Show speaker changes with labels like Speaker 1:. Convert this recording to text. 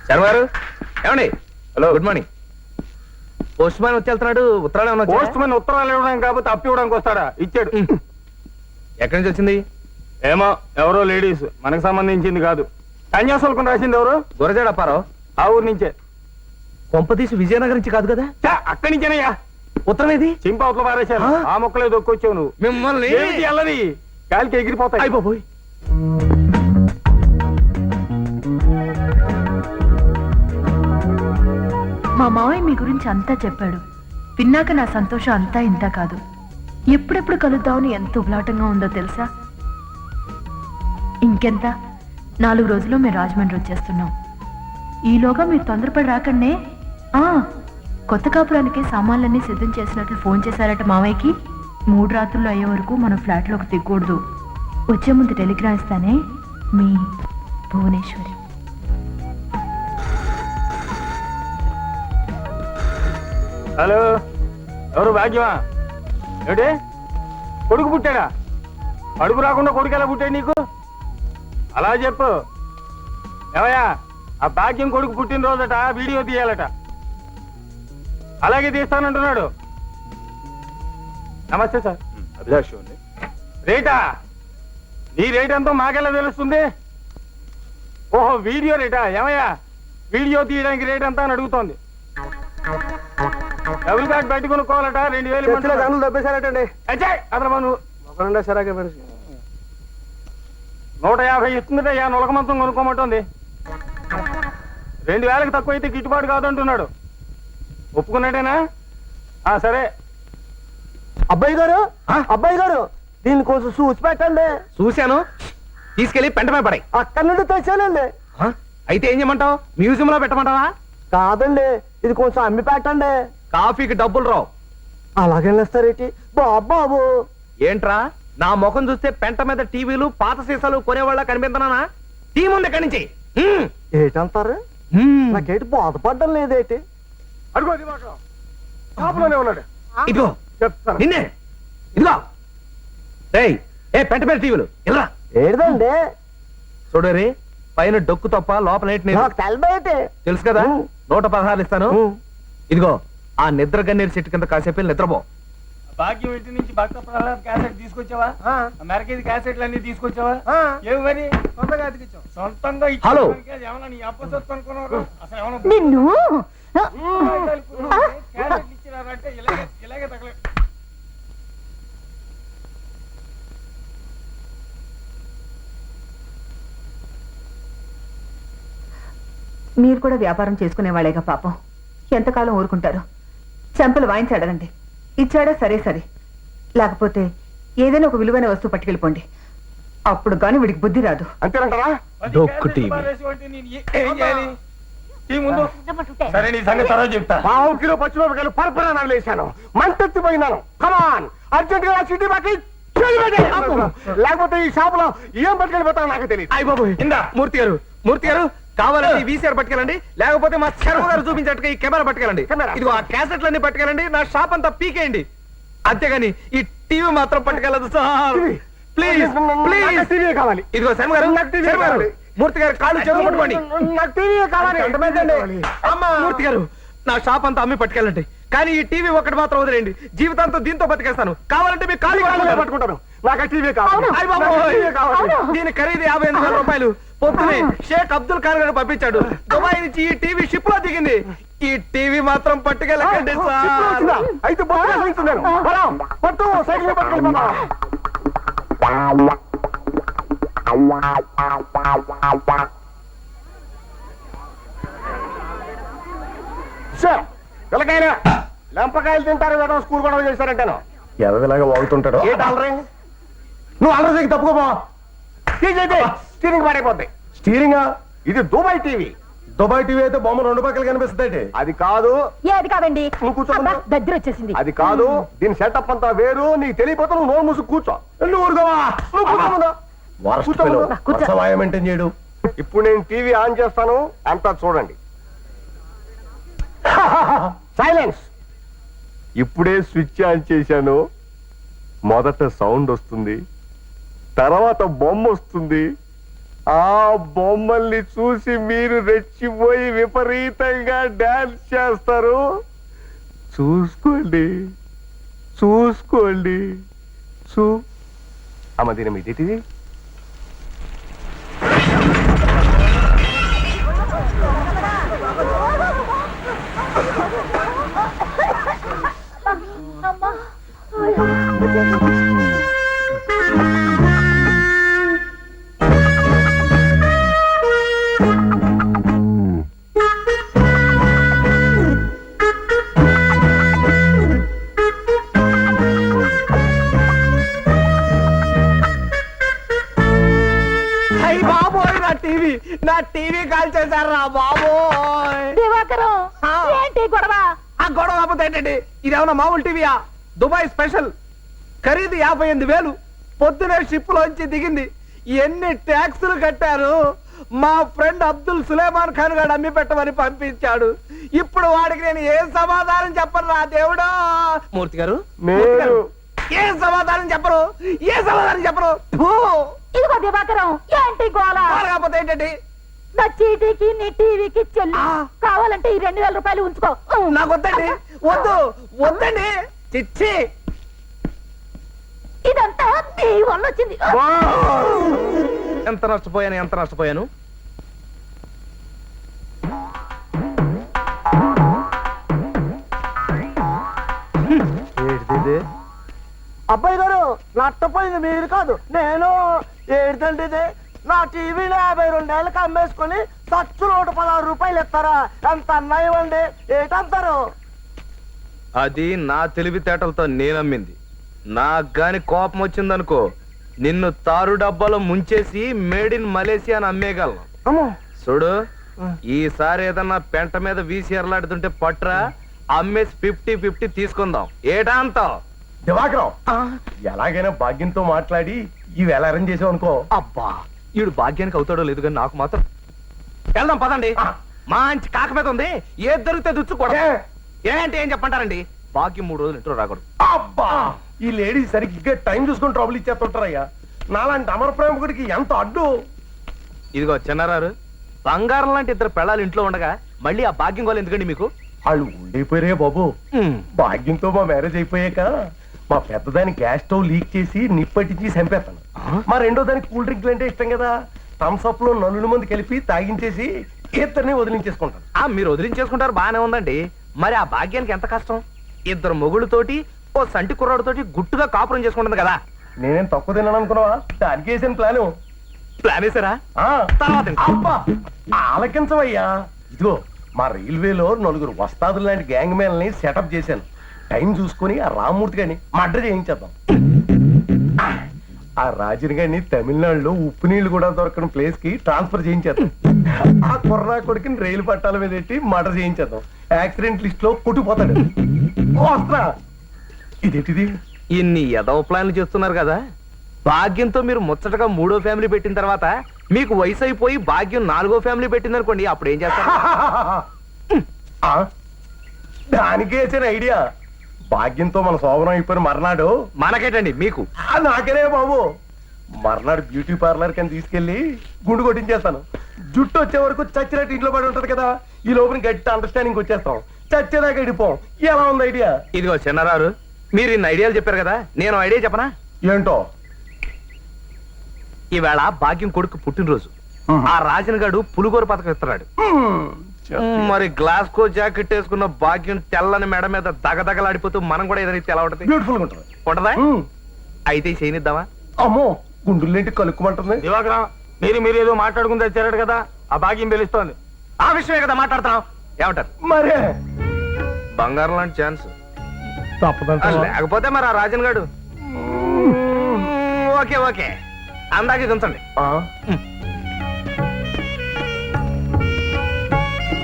Speaker 1: శర్మ గారు ఏమండి? Hello, good morning. Post man వచ్చి వెళ్తున్నాడు. ఉత్తరాలు
Speaker 2: పోస్ట్ మ్యాన్ ఉత్తరాలు ఇవ్వడానికి కాకపోతే అప్పు ఇవ్వడానికి వస్తాడా? ఇచ్చాడు.
Speaker 1: ఎక్కడి నుంచి వచ్చింది?
Speaker 2: ఏమో, ఎవరో లేడీస్, మనకు సంబంధించింది కాదు. కన్యాశుల్కం రాసింది ఎవరు?
Speaker 1: గురజాడ అప్పారావు.
Speaker 2: ఆ ఊరు నుంచే.
Speaker 1: కొంపతీసి విజయనగరం నుంచి కాదు కదా?
Speaker 2: అక్కడి నుంచేనయ్యా.
Speaker 1: ఉత్తరం ఏది?
Speaker 2: చింపవతలు పారేశారు. ఆ మొక్కలే దొక్కొచ్చావు నువ్వు.
Speaker 1: మిమ్మల్ని
Speaker 2: ఏమిటి అల్లరి? గాలికి ఎగిరిపోతాయి.
Speaker 1: అయిపోయి.
Speaker 3: మా మావయ్య మీ గురించి అంతా చెప్పాడు. విన్నాక నా సంతోషం అంతా ఇంత కాదు. ఎప్పుడెప్పుడు కలుద్దామని ఎంత ఉబలాటంగా ఉందో తెలుసా? ఇంకెంత, 4 రోజుల్లో మేము రాజమండ్రి వచ్చేస్తున్నాం. ఈలోగా మీరు తొందరపడి రాకండే. కొత్త కాపురానికి సామాన్లన్నీ సిద్ధం చేసినట్లు ఫోన్ చేశారట మావయ్యకి. 3 రాత్రులు అయ్యే వరకు మనం ఫ్లాట్లోకి దిగకూడదు. వచ్చే ముందు టెలిగ్రామ్ ఇస్తానే. మీ భువనేశ్వరి.
Speaker 2: హలో, ఎవరు? భాగ్యమా? ఏమిటి, కొడుకు పుట్టాడా? అడుగు రాకుండా కొడుకు ఎలా పుట్టాడు నీకు? అలా చెప్పు. ఏమయ్యా, ఆ భాగ్యం కొడుకు పుట్టినరోజట, వీడియో తీయాలట. అలాగే తీస్తానంటున్నాడు. నమస్తే సార్.
Speaker 1: అభిలాష్ ఉంది.
Speaker 2: రేటా? నీ రేట్ ఎంతో మాకెలా తెలుస్తుంది? ఓహో, వీడియో రేటా? ఏమయ్యా, వీడియో తీయడానికి రేట్ ఎంత అని అడుగుతోంది. డబుల్ కార్డ్ బయట కొనుక్కోవాలట. 2000
Speaker 4: తప్పేశారటండి.
Speaker 2: అతను నువ్వు 150 ఇస్తుందటయ్యా. నొలక మంచం కొనుక్కోమంటుంది. 2000కి తక్కువ అయితే గిట్టుబాటు కాదంటున్నాడు. ఒప్పుకున్నాడేనా? సరే.
Speaker 4: అబ్బాయి గారు దీన్ని కొంచెం చూసి పెట్టండి.
Speaker 1: చూశాను. తీసుకెళ్లి పెంటమే పడాయి.
Speaker 4: అక్కడి నుండి తెచ్చానండి.
Speaker 1: అయితే ఏం చేయమంటావు? మ్యూజియం లో పెట్టమంటావా?
Speaker 4: కాదండి, ఇది కొంచెం అమ్మి పెట్టండి.
Speaker 1: కాఫీకి డబ్బులు రావు.
Speaker 4: అలాగేస్తారేంటి బాబు?
Speaker 1: ఏంట్రా, నా ముఖం చూస్తే పెంట మీద టీవీలు పాత సీసాలు కొనేవాళ్ళ కనిపిస్తున్నానా? టీ ముందు ఎక్కడి నుంచి.
Speaker 4: ఏటంటారు? నాకేటి బాధపడ్డం లేదేటి?
Speaker 2: అడుగు, షాపులోనే ఉన్నాడు.
Speaker 1: ఇదిగో
Speaker 2: చెప్తాను.
Speaker 1: నిన్నే. ఇదిగో పెంట మీద టీవీలు ఇలా
Speaker 4: ఏదండి?
Speaker 1: చూడరే, పైన డొక్కు తప్ప లోపల
Speaker 4: నాకు తెలబేటి
Speaker 1: తెలుసు కదా. 116 ఇస్తాను. ఇదిగో, ఆ నిద్ర గన్నేరు చెట్టు కింద కాసేపు నిద్రపో.
Speaker 2: భాగ్యం ఇంటి నుంచి భక్త ప్రహ్లాద్ క్యాసెట్ తీసుకొచ్చావా? అమెరికా క్యాసెట్లు అన్ని తీసుకొచ్చావా? ఏమి మరి సొంతంగా అతికిచ్చావు? సొంతంగా
Speaker 1: హలో,
Speaker 2: ఏమన్నా నీ అప్పసొత్తు అనుకున్నావు? అసలు ఏమన్నా
Speaker 3: నిన్ను
Speaker 2: క్యాసెట్లు ఇచ్చినారంటే ఇలాగే తగలే.
Speaker 5: మీరు కూడా వ్యాపారం చేసుకునేవాళ్ళేగా పాపం. ఎంతకాలం ఊరుకుంటారు? చెంపలు వాయించాడనండి. ఇచ్చాడా సరే సరే, లేకపోతే ఏదైనా ఒక విలువైన వస్తువు పట్టుకెళ్ళిపోండి. అప్పుడు గాని వీడికి బుద్ధి రాదు.
Speaker 2: అంతేనంటారా? సరే, నీ సంగతి తర్వాత చెప్తా. 1/2 కిలో పచ్చిమిరపకాయలు పరపరా నవ్వులేశాను. మంటెత్తిపోయినాను. కమాన్, అర్జెంట్ గా సిటీ బాకి లేకపోతే ఈ షాప్ లో ఏం పట్టుకెళ్ళిపోతానో నాకు తెలియదు.
Speaker 1: అయిపోయి మూర్తి గారు కావాలంటే వీసీఆర్ పట్టుకెళ్ళండి, లేకపోతే మా శర్మ గారు చూపించట్టుగా ఈ కెమెరా పట్టుకెళ్ళండి. ఇదిగో ఆ క్యాసెట్లన్నీ పట్టుకెళ్ళండి. నా షాప్ అంతా పీకేయండి. అంతేగాని ఈ టీవీ మాత్రం పట్టుకెళ్ళదు సార్. ప్లీజ్ ప్లీజ్,
Speaker 2: టీవీ కావాలి.
Speaker 1: ఇదిగో శర్మ గారు, మూర్తి గారు కాళ్ళు చేతులు పట్టుకోండి.
Speaker 2: నాకు టీవీ కావాలి.
Speaker 1: మూర్తి గారు, నా షాప్ అంతా అమ్మి పట్టుకెళ్ళండి, కానీ ఈ టీవీ ఒకటి మాత్రం వదిలేండి. జీవితాంతం దీంతో బతికేస్తాను. కావాలంటే మీ కాళ్ళు
Speaker 2: పట్టుకుంటాను. నాకు టీవీ కావాలి.
Speaker 1: దీని ఖరీదు 58,000 రూపాయలు. పొద్దునే షేక్ అబ్దుల్ ఖాన్ గారు పంపించాడు. దుబాయ్ నుంచి ఈ టీవీ షిప్ లో దిగింది. ఈ టీవీ మాత్రం పట్టుకెళ్ళకండి సార్.
Speaker 2: అయితే పట్టు సైకిల్ పట్టుకెళ్ళిపోతా. సార్, పిల్లకాయలు లెంపకాయలు తింటారు కదా, స్కూల్ గొడవ చేశారంటాను.
Speaker 4: ఎవరిలాగా వాగుతుంటాడు.
Speaker 2: ఏంటి అల్లరి? నువ్వు అల్లరి తప్పుకోపో. స్టీరింగ్ పాడైపోద్ది.
Speaker 4: స్టీరింగ్?
Speaker 2: ఇది దుబాయ్ టీవీ.
Speaker 4: దుబాయ్ టీవీ అయితే బొమ్మ 2 పక్కలు కనిపిస్తుంది.
Speaker 2: అది కాదు.
Speaker 3: ఏది కాదండి,
Speaker 2: నువ్వు కూర్చోమన్నా.
Speaker 3: దగ్గర వచ్చేసింది.
Speaker 2: అది కాదు, దీని సెటప్ అంతా వేరు. నీకు తెలియపోతే నువ్వు నోరు మూసు కూర్చో. నువ్వు ఊరుకోవా? నువ్వు కూర్చోమన్నా.
Speaker 4: మెయింటైన్ చేయడు.
Speaker 2: ఇప్పుడు నేను టీవీ ఆన్ చేస్తాను, అంతా చూడండి. సైలెన్స్. ఇప్పుడే స్విచ్ ఆన్ చేశాను. మొదట సౌండ్ వస్తుంది, తర్వాత బొమ్మ వస్తుంది, ఆ బొమ్మల్ని చూసి మీరు రెచ్చిపోయి విపరీతంగా డాన్స్ చేస్తారు. చూసుకోండి చూసుకోండి. అమ్మ దీని మీదేటిది?
Speaker 1: అయ్యి బాబోయ్, నా టీవీ కాల్ చేశారా బాబోయ్.
Speaker 3: దివాకరం
Speaker 1: ఆ.
Speaker 3: ఏంటి గొడవ?
Speaker 1: ఆ గొడవ కాకపోతే ఏంటండి, ఇదేమన్నా మామూలు టీవీయా? దుబాయ్ స్పెషల్, ఖరీదు 58,000. పొద్దునే షిప్ లోంచి దిగింది. ఎన్ని ట్యాక్సులు కట్టారు. మా ఫ్రెండ్ అబ్దుల్ సులేమాన్ ఖాన్ గారు అమ్మి పెట్టమని పంపించాడు. ఇప్పుడు వాడికి నేను ఏం సమాధానం చెప్పను రా దేవుడా. మూర్తి గారు, మూర్తి గారు, ఏం సమాధానం చెప్పరు, ఏ సమాధానం చెప్పరు.
Speaker 3: ఇదిగో దివాకరం, ఏంటి గోల?
Speaker 1: కాకపోతే ఏంటండి,
Speaker 3: నా చీటీకి నీ టీవీకి చెల్లి.
Speaker 1: ఆ.
Speaker 3: కావాలంటే ఈ 2,000 రూపాయలు ఉంచుకో.
Speaker 1: నాకు వద్దండి, వద్దు వద్దండి, చిచ్చి.
Speaker 3: ఇదంతా నీ వల్ల వచ్చింది.
Speaker 1: ఎంత నష్టపోయాను. ఏంటిది?
Speaker 4: అబ్బాయి గారు, నష్టపోయింది మీరు కాదు, నేను. ఏంటంటే ఇది? నా టీవీని 52 ఏళ్ళకి అమ్మేసుకుని ఖర్చు 116 రూపాయలు ఇస్తారా? ఎంత అన్యాయం అండి. ఏంటంటారు?
Speaker 1: అది నా తెలివితేటలతో నేనమ్మింది. నాకు గాని కోపం వచ్చిందనుకో, నిన్ను తారు డబ్బాలో ముంచేసి మేడ్ ఇన్ మలేసియా అని అమ్మేయగలను.
Speaker 4: అమ్మో,
Speaker 1: చూడు, ఈసారి ఏదన్నా పెంట మీద వీసిఎర్లాడుతుంటే పట్రా, అమ్మేసి 50-50 తీసుకుందాం. ఏటా అంటావ్?
Speaker 2: దివాకరం, ఎలాగైనా భాగ్యంతో మాట్లాడి ఈ వేళ అరేంజ్ చేసావు అనుకో.
Speaker 1: అబ్బా, ఈడు భాగ్యానికి అవుతాడో లేదు కానీ నాకు మాత్రం. వెళ్దాం పదండి. మంచి కాక మీద ఉంది, ఏది దొరికితే దుచ్చుకోవడం. ఏంటి ఏం చెప్పంటారండి? భాగ్యం 3 రోజులు ఇంట్లో రాకూడదు.
Speaker 2: అబ్బా, ఈ లేడీ సరిగ్గా టైం చూసుకొని ట్రబుల్ ఇచ్చేస్తుంటారయ్యా. నాలాంటి అమర ప్రేమకుడికి ఎంత అడ్డు.
Speaker 1: ఇదిగో చిన్నారారు, బంగారం లాంటి 2 పెళ్ళాలు ఇంట్లో ఉండగా మళ్ళీ ఆ భాగ్యం గోలు ఎందుకండి మీకు?
Speaker 2: వాళ్ళు ఉండిపోయారే బాబు. భాగ్యంతో మా మ్యారేజ్ అయిపోయాక మా పెద్దదాని గ్యాస్ స్టవ్ లీక్ చేసి నిప్పటించి చంపేస్తాను. మా రెండో దానికి కూల్ డ్రింక్లు అంటే ఇష్టం కదా. థమ్స్ అప్ లో 4 మంది కలిపి తాగించేసి ఇద్దరిని వదిలించేసుకుంటాను.
Speaker 1: మీరు వదిలించేసుకుంటారు, బానే ఉందండి. మరి ఆ భాగ్యానికి ఎంత కష్టం? 2 మొగుళ్ళతోటి ఓ సంటి కుర్రాడితోటి గుట్టుగా కాపురం చేసుకుంటుంది కదా.
Speaker 2: నేనేం తక్కువ తిన్నాను అనుకున్నావా? దానికి వేసిన ప్లాను.
Speaker 1: ప్లాన్ వేసారా? తర్వాత ఏంటి?
Speaker 2: అబ్బా, ఆలకించవయ్యా. ఇదిగో, మా రైల్వేలో 4 వస్తాదులు లాంటి గ్యాంగ్ మేల్ని సెటప్ చేశాను. టైం చూసుకుని ఆ రామ్మూర్తి గారిని మర్డర్ చేయించేద్దాం. ఆ రాజుని గారిని తమిళనాడులో ఉప్పు నీళ్లు కూడా దొరకని ప్లేస్ కి ట్రాన్స్ఫర్ చేయించేద్దాం. ఆ కుర్రా కొడుకుని రైలు పట్టాల మీద పెట్టి మర్డర్ చేయించేద్దాం. యాక్సిడెంట్ లిస్ట్ లో పుట్టిపోతాడు. వస్త్రా, ఇదేంటిది?
Speaker 1: ఇన్ని ఎదవ ప్లాన్లు చేస్తున్నారు కదా. భాగ్యంతో మీరు ముచ్చటగా 3వ ఫ్యామిలీ పెట్టిన తర్వాత మీకు వయసు అయిపోయి భాగ్యం 4వ ఫ్యామిలీ పెట్టింది అనుకోండి, అప్పుడు ఏం చేస్తారు?
Speaker 2: ఆ, దానికి వేసిన ఐడియా. భాగ్యంతో మన శోభనం అయిపోయిన మర్నాడు
Speaker 1: మనకేటండి మీకు?
Speaker 2: నాకనే బాబు. మర్నాడు బ్యూటీ పార్లర్ కని తీసుకెళ్లి గుండు కొట్టించేస్తాను. జుట్టు వచ్చే వరకు చచ్చినట్టు ఇంట్లో పడి ఉంటది కదా. ఈ లోపల గట్టి అండర్స్టాండింగ్ వచ్చేస్తాం. చచ్చేదాకా ఇడిపోం. ఎలా ఉంది ఐడియా?
Speaker 1: ఇదిగో చిన్నారారు, మీరు ఇన్ని ఐడియాలు చెప్పారు కదా, నేను ఐడియా చెప్పనా?
Speaker 2: ఏంటో?
Speaker 1: ఈవేళ భాగ్యం కొడుకు పుట్టినరోజు. ఆ రాజన్ గాడు పులిగోర పథకం ఇస్తున్నాడు. మరి గ్లాస్కో జాకెట్ వేసుకున్న భాగ్యం తెల్లని మెడ మీద దగదగలాడిపోతూ మనం కూడా ఏదైతే ఎలా ఉంటది?
Speaker 2: బ్యూటిఫుల్ గా ఉంటుంది.
Speaker 1: ఉంటదా? అయితే చేయనిద్దామా?
Speaker 2: అమ్మో, గుండులేంటి కలుక్కుమంటుంది.
Speaker 4: దివాకరం, మీరు ఏదో మాట్లాడుకుని తెచ్చారట కదా, ఆ భాగ్యం పిలుస్తోంది.
Speaker 1: ఆ విషయమే కదా మాట్లాడుతున్నాం. ఏమంటారు?
Speaker 2: మరే
Speaker 1: బంగారం లాంటి ఛాన్స్.
Speaker 2: తప్పదంట.
Speaker 1: లేకపోతే మరి ఆ రాజన్ గాడు. ఓకే ఓకే, అందాకే ఉంచండి.